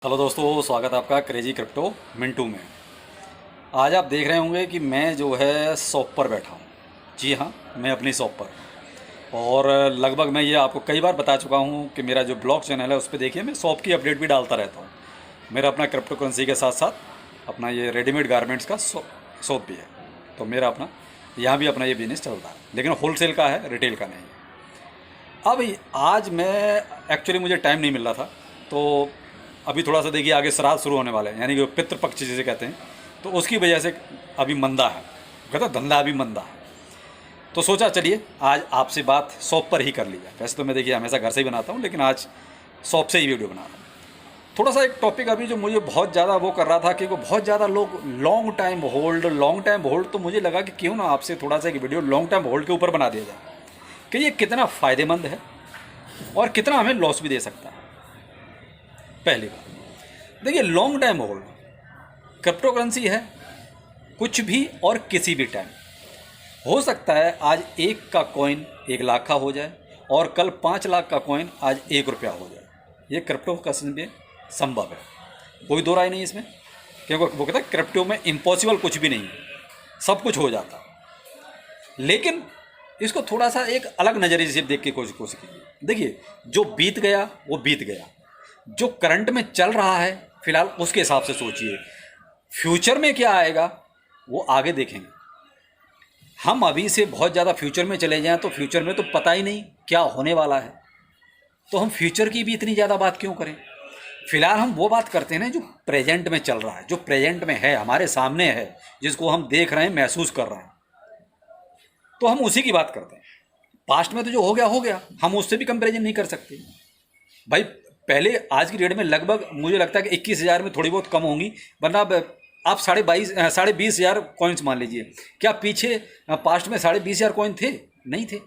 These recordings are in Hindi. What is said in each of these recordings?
हेलो दोस्तों, स्वागत है आपका क्रेजी क्रिप्टो मिंटू में। आज आप देख रहे होंगे कि मैं जो है शॉप पर बैठा हूँ। जी हाँ, मैं अपनी शॉप पर। और लगभग मैं ये आपको कई बार बता चुका हूँ कि मेरा जो ब्लॉग चैनल है उस पर देखिए मैं शॉप की अपडेट भी डालता रहता हूँ। मेरा अपना क्रिप्टो करेंसी के साथ साथ अपना ये रेडीमेड गारमेंट्स का शॉप भी है। तो मेरा अपना यहाँ भी अपना ये बिजनेस चलता है, लेकिन होलसेल का है, रिटेल का नहीं है। अब आज मैं एक्चुअली मुझे टाइम नहीं मिल रहा था, तो अभी थोड़ा सा देखिए आगे श्राद्ध शुरू होने वाले हैं, यानी कि पितृपक्ष जिसे कहते हैं, तो उसकी वजह से अभी मंदा है, कहता धंधा अभी मंदा है। तो सोचा चलिए आज आपसे बात शॉप पर ही कर ली जाए। वैसे तो मैं देखिए हमेशा घर से ही बनाता हूँ, लेकिन आज शॉप से ही वीडियो बना रहा हूँ। थोड़ा सा एक टॉपिक अभी जो मुझे बहुत ज़्यादा वो कर रहा था कि वो बहुत ज़्यादा लोग लॉन्ग टाइम होल्ड, तो मुझे लगा कि क्यों ना आपसे थोड़ा सा एक वीडियो लॉन्ग टाइम होल्ड के ऊपर बना दिया जाए कि ये कितना फ़ायदेमंद है और कितना हमें लॉस भी दे सकता है। पहली बात देखिए, long time hold crypto currency है, कुछ भी और किसी भी टाइम हो सकता है। आज एक का कॉइन 1 लाख का हो जाए और कल 5 लाख का कॉइन आज 1 रुपया हो जाए। ये क्रिप्टो करेंसी में संभव है, कोई दो राय नहीं इसमें, क्योंकि वो कहता है क्रिप्टो में इम्पॉसिबल कुछ भी नहीं है, सब कुछ हो जाता है। लेकिन इसको थोड़ा सा एक अलग नज़रिए से देख के कोशिश कीजिए। देखिए, जो बीत गया वो बीत गया, जो करंट में चल रहा है फिलहाल उसके हिसाब से सोचिए। फ्यूचर में क्या आएगा वो आगे देखेंगे। हम अभी से बहुत ज़्यादा फ्यूचर में चले जाएं तो फ्यूचर में तो पता ही नहीं क्या होने वाला है, तो हम फ्यूचर की भी इतनी ज़्यादा बात क्यों करें। फिलहाल हम वो बात करते हैं ना जो प्रेजेंट में चल रहा है, जो प्रेजेंट में है, हमारे सामने है, जिसको हम देख रहे हैं, महसूस कर रहे हैं, तो हम उसी की बात करते हैं। पास्ट में तो जो हो गया, हम उससे भी कंपेरिजन नहीं कर सकते भाई। पहले आज की डेट में लगभग मुझे लगता है कि 21,000 में थोड़ी बहुत कम होंगी, वरना आप 20,000 कॉइन्स मान लीजिए। क्या पीछे पास्ट में 20,500 कॉइन थे? नहीं थे।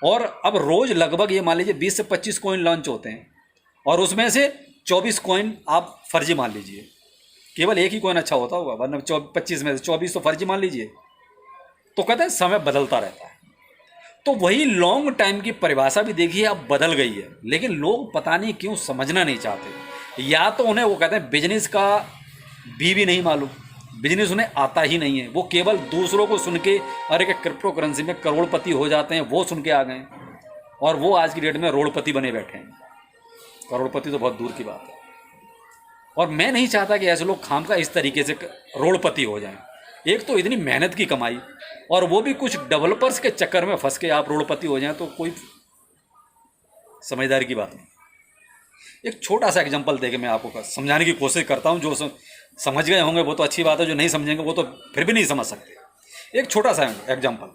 और अब रोज लगभग ये मान लीजिए 20 से 25 कॉइन लॉन्च होते हैं, और उसमें से 24 कॉइन आप फर्जी मान लीजिए। केवल एक ही कॉइन अच्छा होता होगा, वरना 25 में से 24 तो फर्जी मान लीजिए। तो कहते हैं समय बदलता रहता है। तो वही लॉन्ग टाइम की परिभाषा भी देखिए अब बदल गई है, लेकिन लोग पता नहीं क्यों समझना नहीं चाहते। या तो उन्हें वो कहते हैं बिजनेस का भी नहीं मालूम, बिजनेस उन्हें आता ही नहीं है। वो केवल दूसरों को सुन के अरे कि क्रिप्टो करेंसी में करोड़पति हो जाते हैं, वो सुन के आ गए, और वो आज की डेट में रोड़पति बने बैठे हैं। करोड़पति तो बहुत दूर की बात है। और मैं नहीं चाहता कि ऐसे लोग खामखा इस तरीके से रोड़पति हो जाएं। एक तो इतनी मेहनत की कमाई, और वो भी कुछ डेवलपर्स के चक्कर में फंस के आप रोड़पति हो जाएं, तो कोई समझदारी की बात नहीं। एक छोटा सा एग्जांपल देके मैं आपको समझाने की कोशिश करता हूं। जो समझ गए होंगे वो तो अच्छी बात है, जो नहीं समझेंगे वो तो फिर भी नहीं समझ सकते। एक छोटा सा एग्जांपल,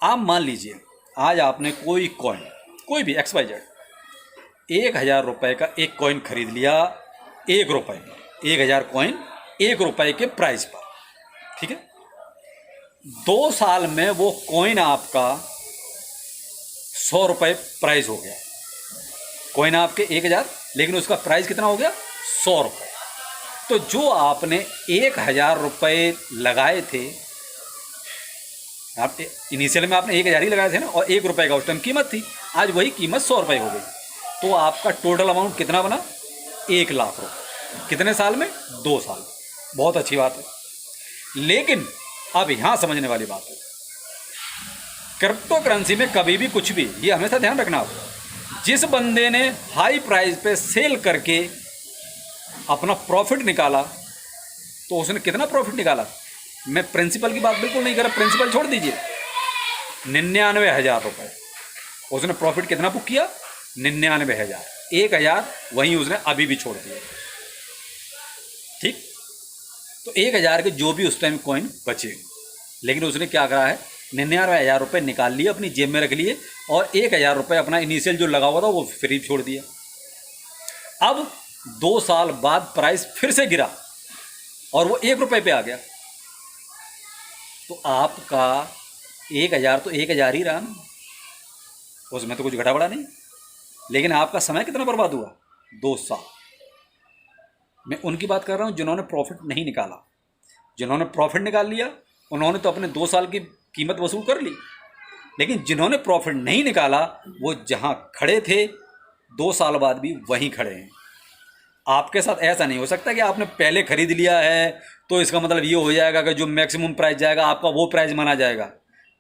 आप मान लीजिए आज आपने कोई कॉइन, कोई भी XYZ 1,000 रुपये का एक कॉइन खरीद लिया, 1 रुपये में 1,000 कॉइन 1 रुपये के प्राइस पर, ठीक है। 2 साल में वो कॉइन आपका 100 रुपये प्राइस हो गया। कॉइन आपके 1,000, लेकिन उसका प्राइस कितना हो गया? 100 रुपये। तो जो आपने 1,000 रुपये लगाए थे, आप इनिशियल में आपने 1,000 ही लगाए थे ना, और 1 रुपये का उस टाइम कीमत थी, आज वही कीमत 100 रुपये हो गई। तो आपका टोटल अमाउंट कितना बना? 1,00,000 रुपये। कितने साल में? 2 साल। बहुत अच्छी बात है। लेकिन अब यहां समझने वाली बात है, क्रिप्टो करेंसी में कभी भी कुछ भी, ये हमेशा ध्यान रखना होगा, जिस बंदे ने हाई प्राइस पे सेल करके अपना प्रॉफिट निकाला, तो उसने कितना प्रॉफिट निकाला? मैं प्रिंसिपल की बात बिल्कुल नहीं कर रहा, प्रिंसिपल छोड़ दीजिए। 99,000 रुपये उसने प्रॉफिट कितना बुक किया? 99,000। 1,000 वहीं उसने अभी भी छोड़ दिया, ठीक। तो 1,000 के जो भी उस टाइम कॉइन बचे, लेकिन उसने क्या करा है, 99,000 रुपये निकाल लिए, अपनी जेब में रख लिए, और 1,000 रुपये अपना इनिशियल जो लगा हुआ था वो फ्री छोड़ दिया। अब 2 साल बाद प्राइस फिर से गिरा और वो 1 रुपये पे आ गया, तो आपका 1,000 तो 1,000 ही रहा ना, उसमें तो कुछ घटा बढ़ा नहीं। लेकिन आपका समय कितना बर्बाद हुआ? 2 साल। मैं उनकी बात कर रहा हूं जिन्होंने प्रॉफिट नहीं निकाला। जिन्होंने प्रॉफिट निकाल लिया उन्होंने तो अपने 2 साल की कीमत वसूल कर ली, लेकिन जिन्होंने प्रॉफिट नहीं निकाला वो जहां खड़े थे 2 साल बाद भी वहीं खड़े हैं। आपके साथ ऐसा नहीं हो सकता कि आपने पहले खरीद लिया है तो इसका मतलब ये हो जाएगा कि जो मैक्सिमम प्राइस जाएगा आपका वो प्राइस माना जाएगा।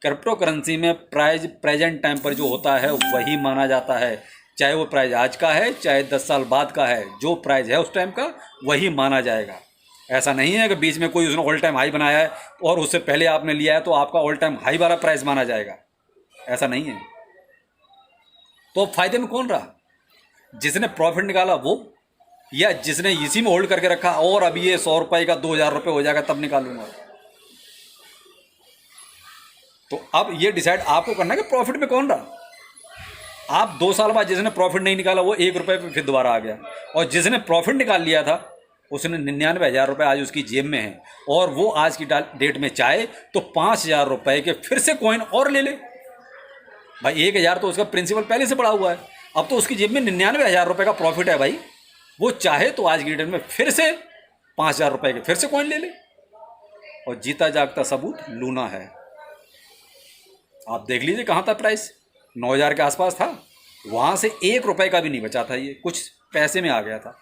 क्रिप्टो करेंसी में प्राइस प्रेजेंट टाइम पर जो होता है वही माना जाता है, चाहे वो प्राइस आज का है चाहे 10 साल बाद का है, जो प्राइस है उस टाइम का वही माना जाएगा। ऐसा नहीं है कि बीच में कोई उसने ऑल टाइम हाई बनाया है और उससे पहले आपने लिया है तो आपका ऑल टाइम हाई वाला प्राइस माना जाएगा, ऐसा नहीं है। तो फायदे में कौन रहा, जिसने प्रॉफिट निकाला वो, या जिसने इसी में होल्ड करके रखा और अभी ये 100 रुपये का 2000 रुपये हो जाएगा तब निकालूंगा। तो अब ये डिसाइड आपको करना है कि प्रॉफिट में कौन रहा। आप 2 साल बाद जिसने प्रॉफिट नहीं निकाला वो 1 रुपये पे फिर दोबारा आ गया, और जिसने प्रॉफिट निकाल लिया था उसने 99,000 रुपये आज उसकी जेब में है, और वो आज की डेट में चाहे तो 5,000 रुपये के फिर से कॉइन और ले ले। भाई 1,000 तो उसका प्रिंसिपल पहले से पड़ा हुआ है, अब तो उसकी जेब में 99,000 रुपये का प्रॉफिट है भाई। वो चाहे तो आज की डेट में फिर से 5,000 रुपये के फिर से कॉइन ले ले। और जीता जागता सबूत लूना है। आप देख लीजिए कहाँ था प्राइस, 9,000 के आसपास था, वहाँ से 1 रुपये का भी नहीं बचा था, ये कुछ पैसे में आ गया था।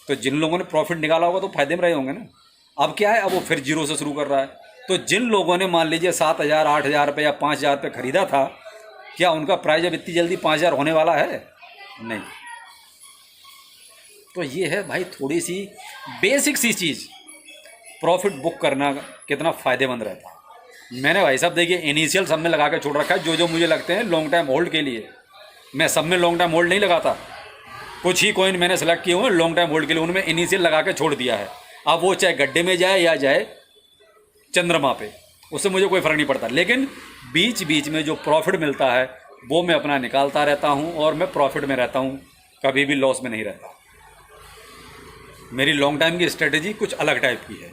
तो जिन लोगों ने प्रॉफिट निकाला होगा तो फायदे में रहे होंगे ना। अब क्या है, अब वो फिर जीरो से शुरू कर रहा है। तो जिन लोगों ने मान लीजिए 7,000 8,000 रुपये या 5,000 रुपये खरीदा था, क्या उनका प्राइस अब इतनी जल्दी 5,000 होने वाला है? नहीं। तो ये है भाई थोड़ी सी बेसिक सी चीज़, प्रॉफिट बुक करना कितना फ़ायदेमंद रहता है। मैंने भाई साहब देखिए इनिशियल सब में लगा के छोड़ रखा है जो मुझे लगते हैं लॉन्ग टाइम होल्ड के लिए। मैं सब में लॉन्ग टाइम होल्ड नहीं लगाता, कुछ ही कॉइन मैंने सेलेक्ट किए हुए हैं लॉन्ग टाइम होल्ड के लिए, उनमें इनिशियल लगा के छोड़ दिया है। अब वो चाहे गड्ढे में जाए या जाए चंद्रमा पे, उससे मुझे कोई फ़र्क नहीं पड़ता। लेकिन बीच बीच में जो प्रॉफिट मिलता है वो मैं अपना निकालता रहता हूँ, और मैं प्रॉफिट में रहता हूँ, कभी भी लॉस में नहीं रहता। मेरी लॉन्ग टाइम की स्ट्रेटेजी कुछ अलग टाइप की है।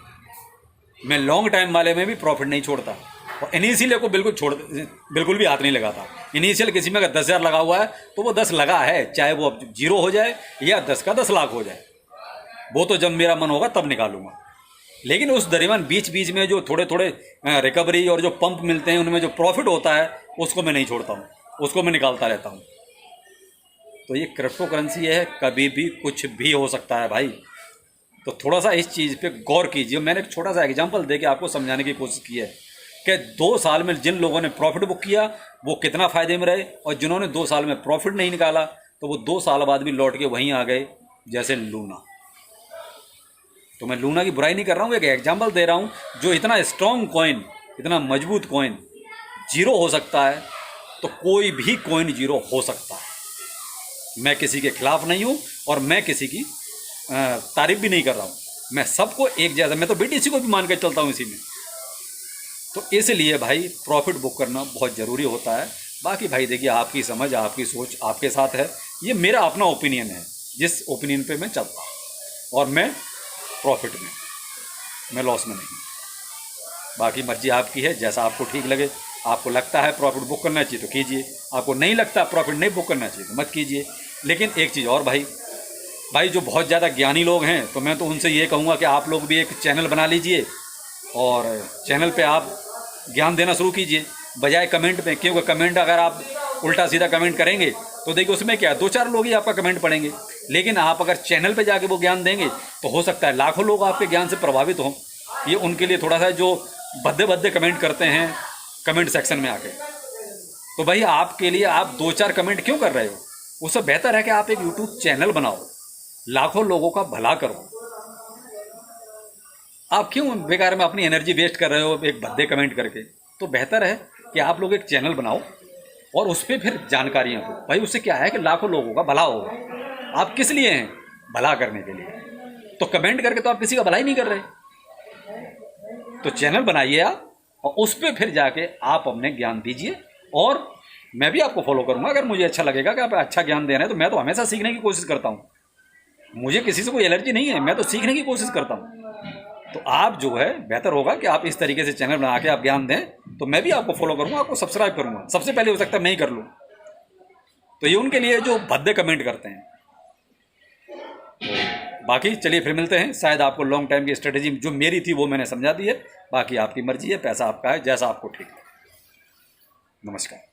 मैं लॉन्ग टाइम वाले में भी प्रॉफिट नहीं छोड़ता, और इनिशियल को बिल्कुल भी हाथ नहीं लगाता। इनिशियल किसी में अगर 10,000 लगा हुआ है तो वो 10 लगा है, चाहे वो अब 0 हो जाए या 10 का 10 लाख हो जाए, वो तो जब मेरा मन होगा तब निकालूंगा। लेकिन उस दरमियान बीच बीच में जो थोड़े थोड़े रिकवरी और जो पंप मिलते हैं उनमें जो प्रॉफिट होता है उसको मैं नहीं छोड़ता हूँ, उसको मैं निकालता रहता हूँ। तो ये क्रिप्टो करेंसी है, कभी भी कुछ भी हो सकता है भाई। तो थोड़ा सा इस चीज़ पे गौर कीजिए। मैंने एक छोटा सा एग्जांपल दे के आपको समझाने की कोशिश की है कि 2 साल में जिन लोगों ने प्रॉफिट बुक किया वो कितना फ़ायदे में रहे, और जिन्होंने 2 साल में प्रॉफिट नहीं निकाला तो वो 2 साल बाद भी लौट के वहीं आ गए, जैसे लूना। तो मैं लूना की बुराई नहीं कर रहा हूँ, एक एग्जाम्पल दे रहा हूँ। जो इतना स्ट्रॉन्ग कॉइन, इतना मजबूत कॉइन 0 हो सकता है, तो कोई भी कॉइन 0 हो सकता है। मैं किसी के खिलाफ नहीं हूँ और मैं किसी की तारीफ भी नहीं कर रहा हूँ। मैं सबको एक जैसा, मैं तो BTC को भी मान के चलता हूँ इसी में। तो इसलिए भाई प्रॉफिट बुक करना बहुत ज़रूरी होता है। बाकी भाई देखिए आपकी समझ, आपकी सोच आपके साथ है। ये मेरा अपना ओपिनियन है, जिस ओपिनियन पे मैं चलता हूँ, और मैं प्रॉफिट में, मैं लॉस में नहीं। बाकी मर्जी आपकी है, जैसा आपको ठीक लगे। आपको लगता है प्रॉफिट बुक करना चाहिए तो कीजिए, आपको नहीं लगता प्रॉफिट नहीं बुक करना चाहिए तो मत कीजिए। लेकिन एक चीज़ और भाई जो बहुत ज़्यादा ज्ञानी लोग हैं, तो मैं तो उनसे ये कहूँगा कि आप लोग भी एक चैनल बना लीजिए और चैनल पे आप ज्ञान देना शुरू कीजिए, बजाय कमेंट में। क्योंकि कमेंट अगर आप उल्टा सीधा कमेंट करेंगे तो देखिए उसमें क्या, 2-4 लोग ही आपका कमेंट पढ़ेंगे। लेकिन आप अगर चैनल पे जाके वो ज्ञान देंगे तो हो सकता है लाखों लोग आपके ज्ञान से प्रभावित हों। ये उनके लिए थोड़ा सा, जो भद्दे कमेंट करते हैं कमेंट सेक्शन में आके, तो भाई आपके लिए आप 2-4 कमेंट क्यों कर रहे हो? उससे बेहतर है कि आप एक यूट्यूब चैनल बनाओ, लाखों लोगों का भला करो। आप क्यों बेकार में अपनी एनर्जी वेस्ट कर रहे हो एक भद्दे कमेंट करके? तो बेहतर है कि आप लोग एक चैनल बनाओ और उस पर फिर जानकारियाँ दो। भाई उससे क्या है कि लाखों लोगों का भला होगा। आप किस लिए हैं? भला करने के लिए। तो कमेंट करके तो आप किसी का भला ही नहीं कर रहे। तो चैनल बनाइए आप, और उस पर फिर जाके आप अपने ज्ञान दीजिए, और मैं भी आपको फॉलो करूँगा अगर मुझे अच्छा लगेगा कि आप अच्छा ज्ञान दे रहे हैं। तो मैं तो हमेशा सीखने की कोशिश करता हूँ, मुझे किसी से कोई एलर्जी नहीं है, मैं तो सीखने की कोशिश करता हूँ। तो आप जो है बेहतर होगा कि आप इस तरीके से चैनल बना के आप ज्ञान दें, तो मैं भी आपको फॉलो करूँगा, आपको सब्सक्राइब करूँगा। सबसे पहले हो सकता है मैं ही कर लूँ। तो ये उनके लिए जो भद्दे कमेंट करते हैं। तो बाकी चलिए फिर मिलते हैं। शायद आपको लॉन्ग टाइम की स्ट्रेटेजी जो मेरी थी वो मैंने समझा दी है। बाकी आपकी मर्जी है, पैसा आपका है, जैसा आपको ठीक है। नमस्कार।